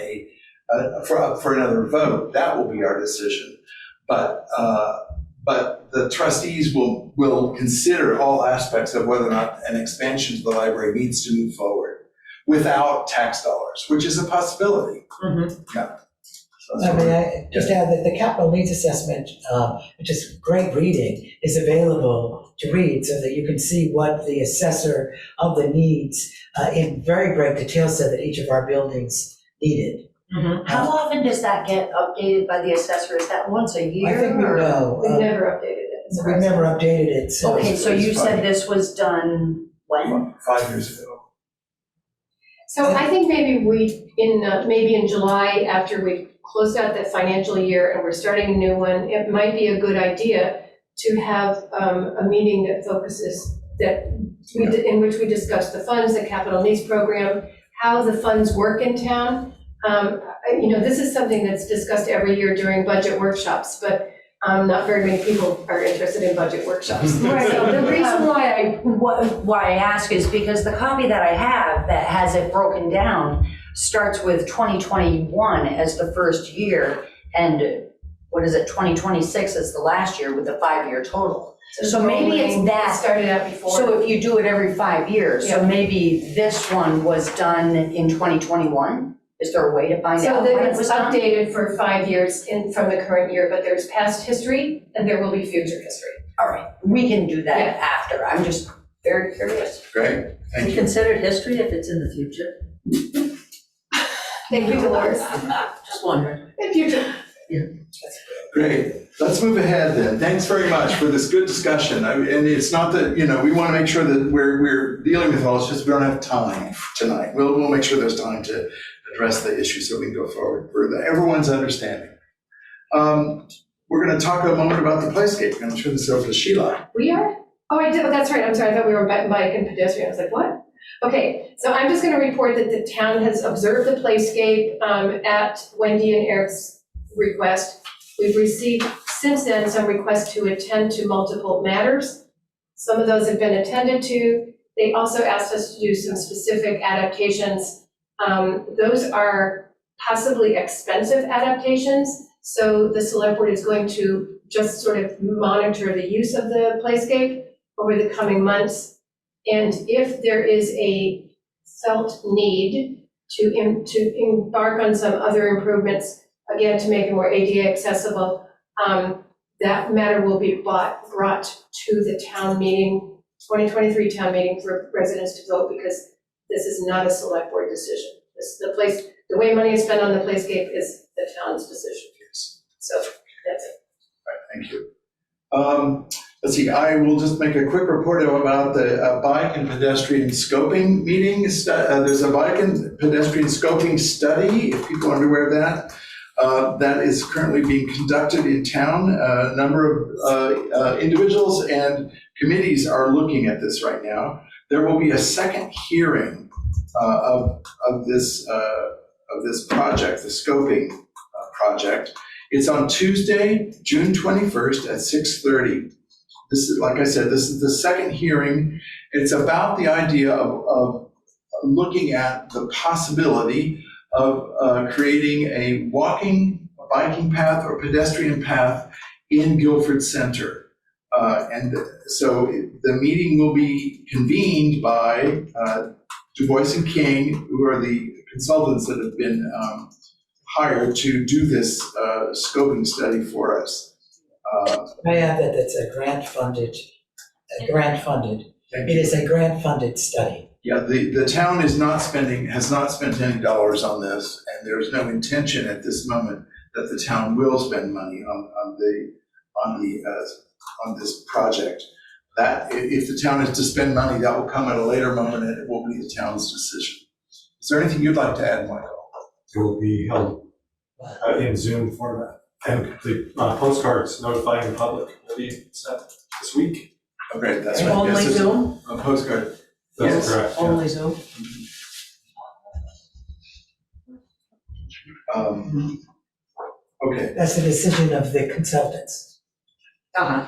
for another vote. That will be our decision. But the trustees will consider all aspects of whether or not an expansion to the library needs to move forward without tax dollars, which is a possibility. Mm-hmm. Yeah. I mean, I just add that the capital needs assessment, which is great reading, is available to read so that you can see what the assessor of the needs in very great detail said that each of our buildings needed. Mm-hmm. How often does that get updated by the assessor? Is that once a year? I think we know. We never updated it. We've never updated it, so. Okay, so you said this was done when? 5 years ago. So I think maybe maybe in July, after we closed out the financial year and we're starting a new one, it might be a good idea to have a meeting that focuses, in which we discuss the funds, the capital needs program, how the funds work in town. This is something that's discussed every year during budget workshops, but not very many people are interested in budget workshops. Right, so the reason why I ask is because the copy that I have that has it broken down starts with 2021 as the first year, and 2026 is the last year with the 5-year total. So maybe it's that. Started out before. So if you do it every 5 years, so maybe this one was done in 2021? Is there a way to find out So when it it's was done? updated for 5 years from the current year, but there's past history and there will be future history. All right, we can do that Yeah. after. I'm just very curious. Great, thank Is it you. considered history if it's in the future? Thank you, Dolores. Just wondering. In future. Great, let's move ahead then. Thanks very much for this good discussion. And it's not that, we want to make sure that we're dealing with all, it's just we don't have time tonight. We'll make sure there's time to address the issue so we can go forward further. Everyone's understanding. We're going to talk a moment about the Playscape. I'm going to turn this over to Sheila. We are? Oh, I did, that's right, I'm sorry, I thought we were bike and pedestrian, I was like, what? Okay, so I'm just gonna report that the town has observed the Playscape at Wendy and Eric's request. We've received since then some requests to attend to multiple matters. Some of those have been attended to. They also asked us to do some specific adaptations. Those are possibly expensive adaptations, so the select board is going to just sort of monitor the use of the Playscape over the coming months. And if there is a felt need to embark on some other improvements, again, to make it more ADA accessible, that matter will be brought to the town meeting, 2023 town meeting for residents to vote, because this is not a select board decision. The way money is spent on the Playscape is the town's decision. So that's it. All right, thank you. Let's see, I will just make a quick report about the bike and pedestrian scoping meeting. There's a bike and pedestrian scoping study, if people aren't aware of that. That is currently being conducted in town. A number of individuals and committees are looking at this right now. There will be a second hearing of this project, the scoping project. It's on Tuesday, June 21st at 6:30. This is, like I said, this is the second hearing. It's about the idea of looking at the possibility of creating a biking path or pedestrian path in Guilford Center. And so the meeting will be convened by Du Bois and King, who are the consultants that have been hired to do this scoping study for us. I add that it's a grant funded. It is a grant funded study. Yeah, the town has not spent any dollars on this, and there's no intention at this moment that the town will spend money on this project. That, if the town is to spend money, that will come at a later moment, and it will be the town's decision. Is there anything you'd like to add, Michael? It will be held in Zoom format, and the postcards notifying the public will be sent this week. Oh, great, that's right. Only Yes, Zoom? a postcard. That's Yes. correct. yeah. Only Zoom? Okay, That's the decision of the consultants. Uh-huh.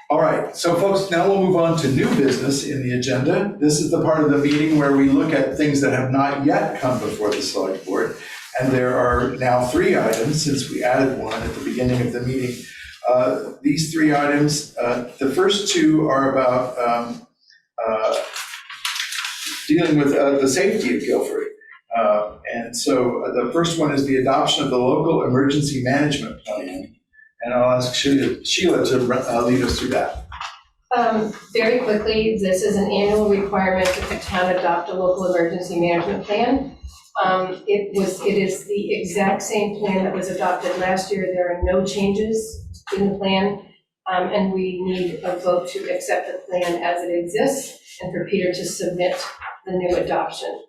all right, so folks, now we'll move on to new business in the agenda. This is the part of the meeting where we look at things that have not yet come before the select board. And there are now 3 items, since we added one at the beginning of the meeting. These 3 items, the first 2 are about dealing with the safety of Guilford. And so the first one is the adoption of the local emergency management plan. And I'll ask Sheila to lead us through that. Very quickly, this is an annual requirement that the town adopt a local emergency management plan. It is the exact same plan that was adopted last year. There are no changes in the plan, and we need a vote to accept the plan as it exists and for Peter to submit the new adoption.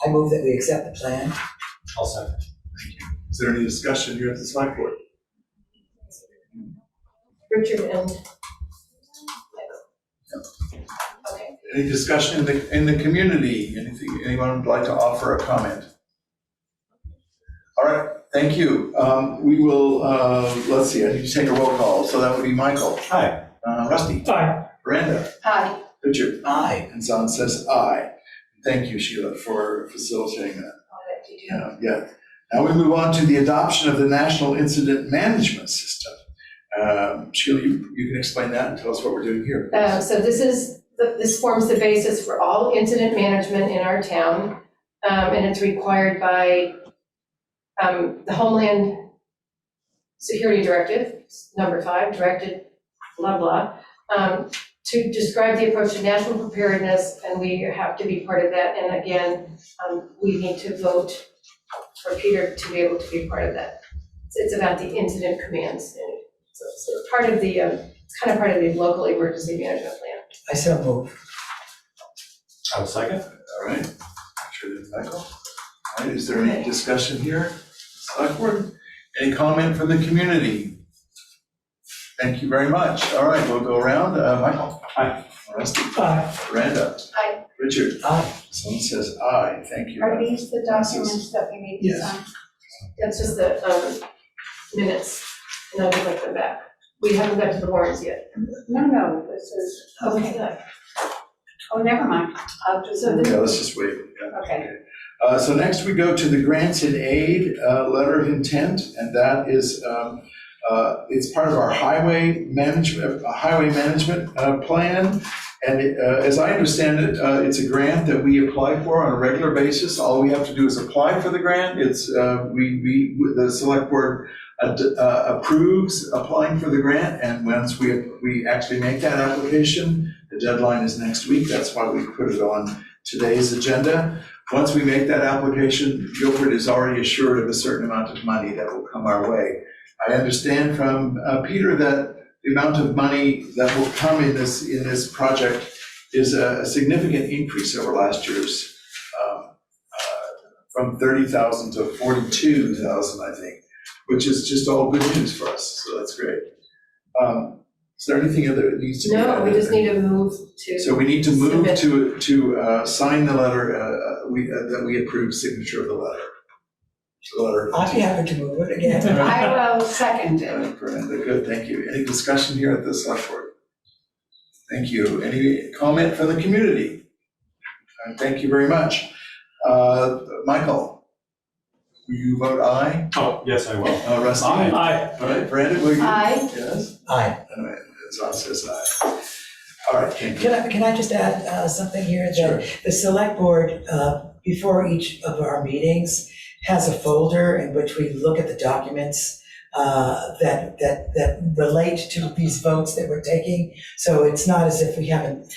I move that we accept the plan. I'll second. Is there any discussion here at the select board? Richard and okay. Any discussion in the community? Anyone would like to offer a comment? All right, thank you. We will, let's see, I need to take a roll call. So that would be Michael. Hi. Rusty. Aye. Miranda. Aye. Richard. Aye. And Zan says aye. Thank you, Sheila, for facilitating that. Yeah. Now we move on to the adoption of the National Incident Management System. Sheila, you can explain that and tell us what we're doing here. So this forms the basis for all incident management in our town, and it's required by the Homeland Security Directive, number 5, directed blah, blah, to describe the approach to national preparedness, and we have to be part of that. And again, we need to vote for Peter to be able to be part of that. It's about the incident commands. And so it's part of the, it's kind of part of the local emergency management plan. I so move. I'll second. All right. Sure, Michael. All right, is there any discussion here? Select board? Any comment from the community? Thank you very much. All right, we'll go around. Michael? Aye. Rusty? Aye. Miranda? Aye. Richard? Aye. Someone says aye. Thank you. Are these the documents that we need to Yes. sign? That's just the minutes, and I'll give them back. We haven't got to the warrants yet. No, this is, Okay. oh, never mind. I'll just, So Yeah, let's just wait. Yeah. okay. So next we go to the grants and aid letter of intent, and that is, it's part of our highway management plan. And as I understand it, it's a grant that we apply for on a regular basis. All we have to do is apply for the grant. It's, the select board approves applying for the grant, and once we actually make that application, the deadline is next week. That's why we put it on today's agenda. Once we make that application, Guilford is already assured of a certain amount of money that will come our way. I understand from Peter that the amount of money that will come in this project is a significant increase over last year's, from 30,000 to 42,000, I think, which is just all good news for us. So that's great. Is there anything other that needs to be added? No, we just need to move to. So we need to move submit. to sign the letter, that we approve signature of the letter. The letter. I'd be happy to move it again. I will second it. Miranda, good, thank you. Any discussion here at the select board? Thank you. Any comment from the community? Thank you very much. Michael, will you vote aye? Oh, yes, I will. Rusty? Aye. All right, Brandon, will you? Aye. Yes? Aye. All right, Zan says aye. All right, thank you. Can I just add something here? Sure. The select board, before each of our meetings, has a folder in which we look at the documents that relate to these votes that we're taking. So it's not as if we haven't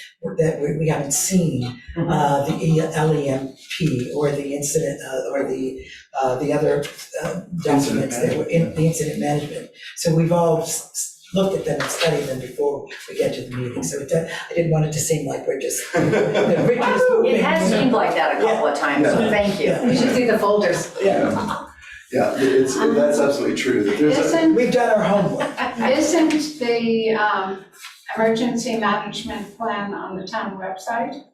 seen the LEMP or the incident or the other documents that were in the incident management. So we've all looked at them and studied them before we get to the meeting. So I didn't want it to seem like we're just. It has seemed like that a couple of times, so thank you. You should see the folders. Yeah. Yeah, that's absolutely true. That there's We've done our homework. Isn't the emergency management plan on the town website?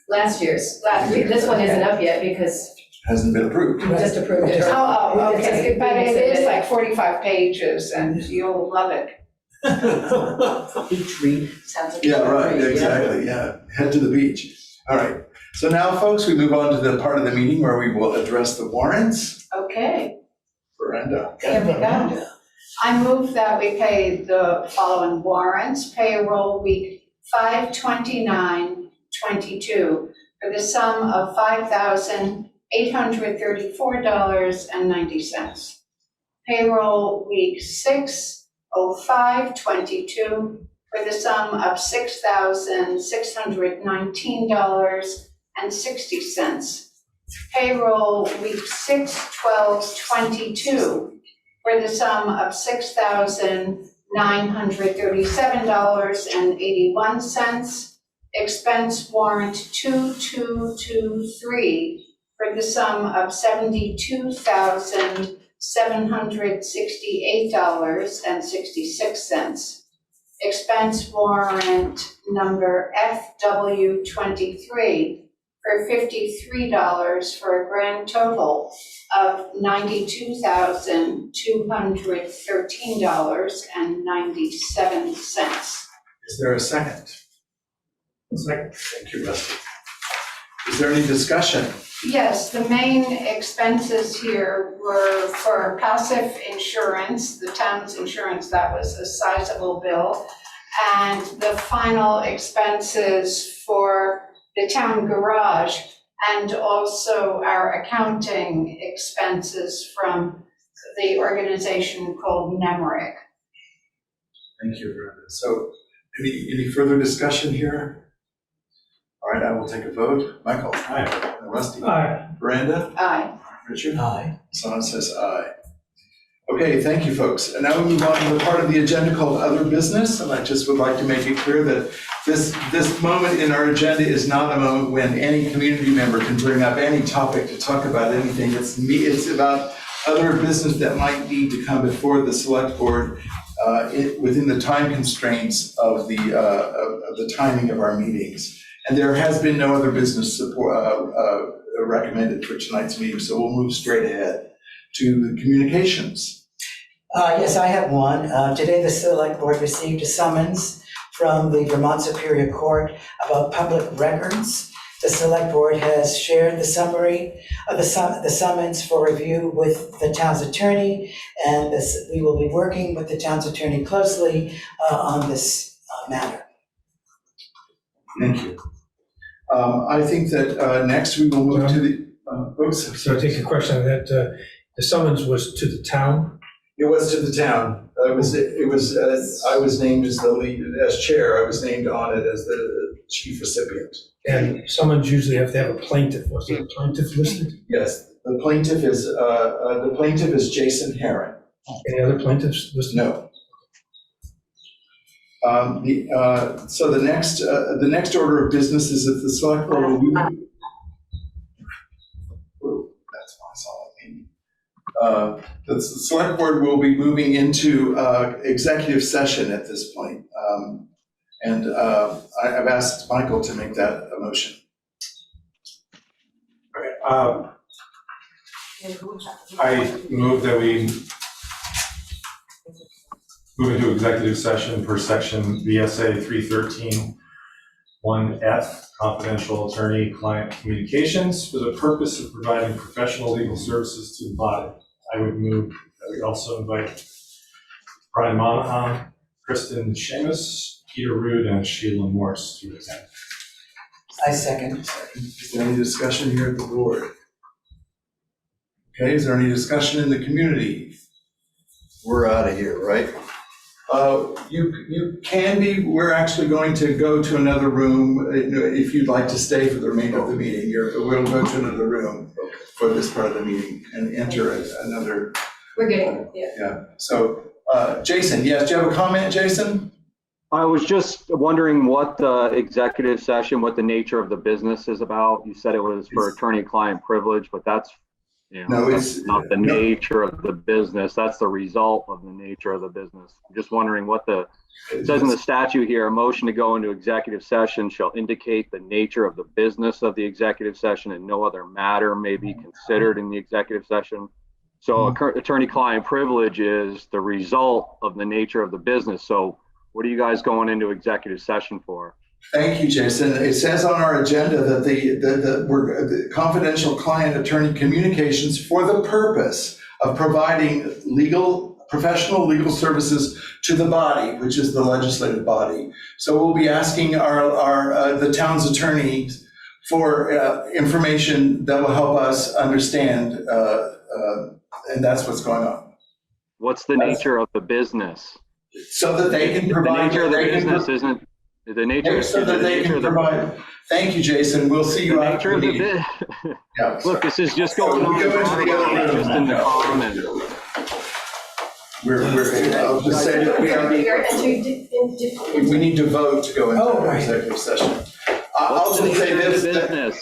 Last year's. This one isn't up yet because hasn't been approved. we just approved it. Oh, It's okay, just- but it is like 45 pages and you'll love it. Beach read. Sounds like. Yeah, right, exactly, yeah. Head to the beach. All right. So now, folks, we move on to the part of the meeting where we will address the warrants. Okay, Brenda. here we go. I move that we pay the following warrants. Payroll week 5/29/22 for the sum of $5,834.90. Payroll week 6/05/22 for the sum of $6,619.60. Payroll week 6/12/22 for the sum of $6,937.81. Expense warrant 2223 for the sum of $72,768.66. Expense warrant number FW23 for $53 for a grand total of $92,213.97. Is there a second? Second. Thank you, Rusty. Is there any discussion? Yes, the main expenses here were for passive insurance, the town's insurance, that was a sizable bill. And the final expenses for the town garage and also our accounting expenses from the organization called NEMRIC. Thank you, Brenda. So any further discussion here? All right, I will take a vote. Michael? Aye. Rusty? Aye. Brenda? Aye. Richard? Aye. Someone says aye. Okay, thank you, folks. And now we move on to the part of the agenda called other business. And I just would like to make it clear that this moment in our agenda is not a moment when any community member can bring up any topic to talk about anything. It's about other business that might need to come before the select board within the time constraints of the timing of our meetings. And there has been no other business recommended for tonight's meeting, so we'll move straight ahead to the communications. Yes, I have one. Today, the Select Board received a summons from the Vermont Superior Court about public records. The Select Board has shared the summary of the summons for review with the town's attorney, and we will be working with the town's attorney closely on this matter. Thank you. I think that next we will move to the, So I take a question that the summons was to the town? It was to the town. I was named as the lead, as chair. I was named on it as the chief recipient. And summons usually have to have a plaintiff. Was there a plaintiff listed? Yes, the plaintiff is Jason Herron. Any other plaintiffs listed? No. So the next order of business is that the select board will move. That's why I saw it. The select board will be moving into executive session at this point. I've asked Michael to make that a motion. I move that we move into executive session per section VSA 313 1F, confidential attorney-client communications for the purpose of providing professional legal services to the body. I would move that we also invite Brian Monahan Kristen Seamus, Peter Rood, and Sheila Morse to attend. I second. Is there any discussion here at the board? Okay, is there any discussion in the community? We're out of here, right? You can be, we're actually going to go to another room. If you'd like to stay for the remainder of the meeting, we'll go to another room for this part of the meeting and enter another. We're getting, yeah. Yeah, so Jason, yes, do you have a comment, Jason? I was just wondering what the executive session, what the nature of the business is about. You said it was for attorney-client privilege, but that's, that's not the nature of the business. That's the result of the nature of the business. I'm just wondering what it says in the statute here, a motion to go into executive session shall indicate the nature of the business of the executive session and no other matter may be considered in the executive session. So attorney-client privilege is the result of the nature of the business. So what are you guys going into executive session for? Thank you, Jason. It says on our agenda that the confidential client attorney communications for the purpose of providing professional legal services to the body, which is the legislative body. So we'll be asking the town's attorneys for information that will help us understand, and that's what's going on. What's the nature of the business? So that they can provide. The nature of the business isn't the nature. So that they can provide. Thank you, Jason. We'll see you after the meeting. Yeah, look, this is just going on just in the comments. I'll just say that we need to vote to go into executive session. I'll just say this, that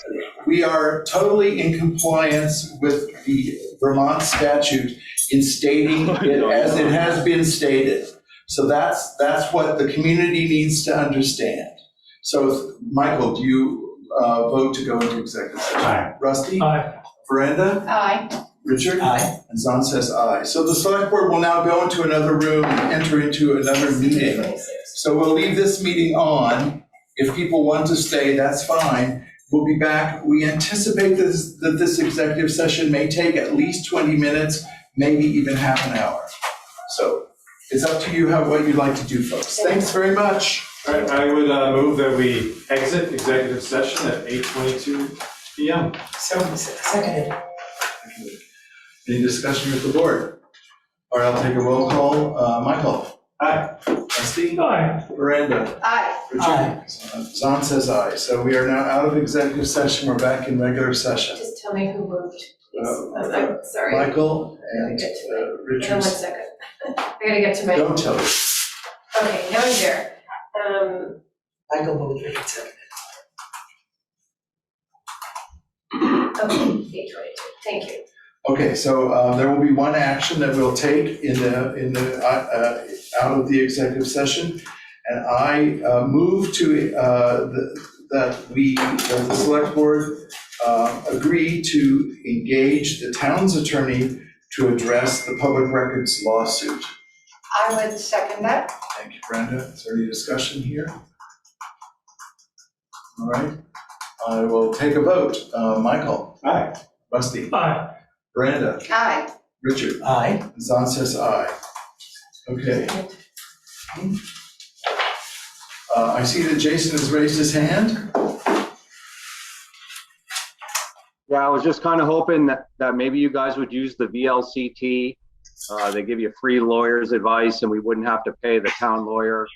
we are totally in compliance with the Vermont statute in stating it as it has been stated. So that's what the community needs to understand. So Michael, do you vote to go into executive session? Aye. Rusty? Aye. Veranda? Aye. Richard? Aye. And Zahn says aye. So the select board will now go into another room and enter into another meeting. So we'll leave this meeting on. If people want to stay, that's fine. We'll be back. We anticipate that this executive session may take at least 20 minutes, maybe even half an hour. So it's up to you what you'd like to do, folks. Thanks very much. All right, I would move that we exit executive session at 8:22 p.m. Seconded. Any discussion with the board? All right, I'll take a roll call. Michael? Aye. Rusty? Aye. Miranda? Aye. Richard? Aye. Zahn says aye. So we are now out of executive session. We're back in regular session. Just tell me who moved, please. I'm sorry. Michael and Get to me. Richard. Hold on 1 second. I gotta get to my, Don't tell me. okay, now I'm there. Michael moved, Richard seconded. Okay, 8:22, thank you. Okay, so there will be one action that we'll take out of the executive session, and I move to that the select board agree to engage the town's attorney to address the public records lawsuit. I would second that. Thank you, Brenda. Is there any discussion here? All right, I will take a vote. Michael? Aye. Rusty? Aye. Brenda? Aye. Richard? Aye. Zahn says aye. Okay. I see that Jason has raised his hand. Yeah, I was just kind of hoping that maybe you guys would use the VLCT. They give you free lawyer's advice and we wouldn't have to pay the town lawyer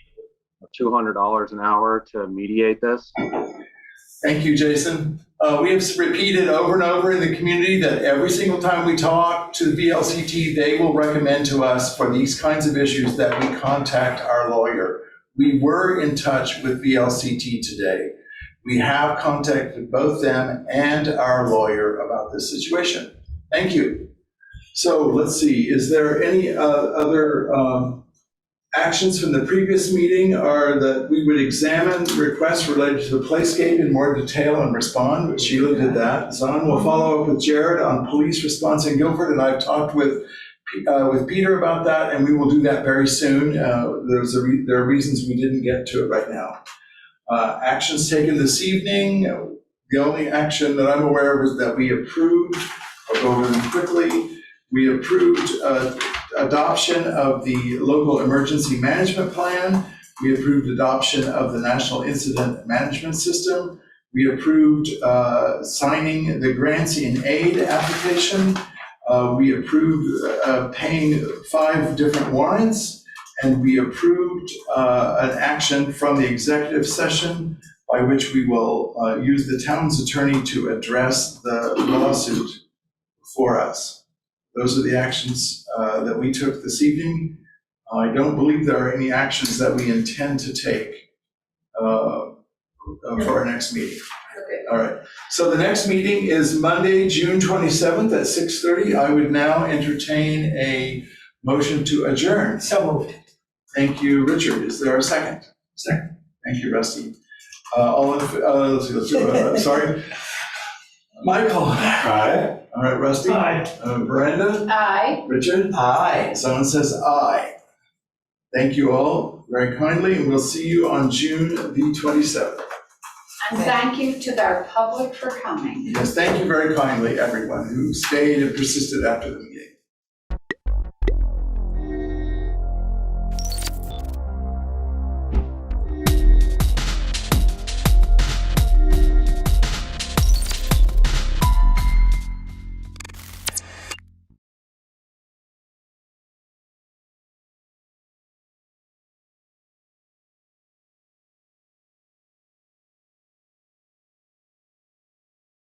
$200 an hour to mediate this. Thank you, Jason. We have repeated over and over in the community that every single time we talk to the VLCT, they will recommend to us for these kinds of issues that we contact our lawyer. We were in touch with VLCT today. We have contacted both them and our lawyer about this situation. Thank you. So let's see, is there any other actions from the previous meeting are that we would examine requests related to the Playscape in more detail and respond. Sheila did that. Zahn will follow up with Jared on police response in Guilford, and I've talked with Peter about that, and we will do that very soon. There are reasons we didn't get to it right now. Actions taken this evening. The only action that I'm aware of is that we approved, I'll go over them quickly. We approved adoption of the local emergency management plan. We approved adoption of the National Incident Management System. We approved signing the grants in aid application. We approved paying 5 different warrants, and we approved an action from the executive session by which we will use the town's attorney to address the lawsuit for us. Those are the actions that we took this evening. I don't believe there are any actions that we intend to take for our next meeting. Okay. All right, so the next meeting is Monday, June 27th at 6:30. I would now entertain a motion to adjourn. So moved. Thank you, Richard. Is there a second? Second. Thank you, Rusty. Let's go, sorry. Michael. Aye. All right, Rusty. Aye. Brenda. Aye. Richard. Aye. Someone says aye. Thank you all very kindly, and we'll see you on June the 27th. And thank you to our public for coming. Yes, thank you very kindly, everyone who stayed and persisted after the meeting.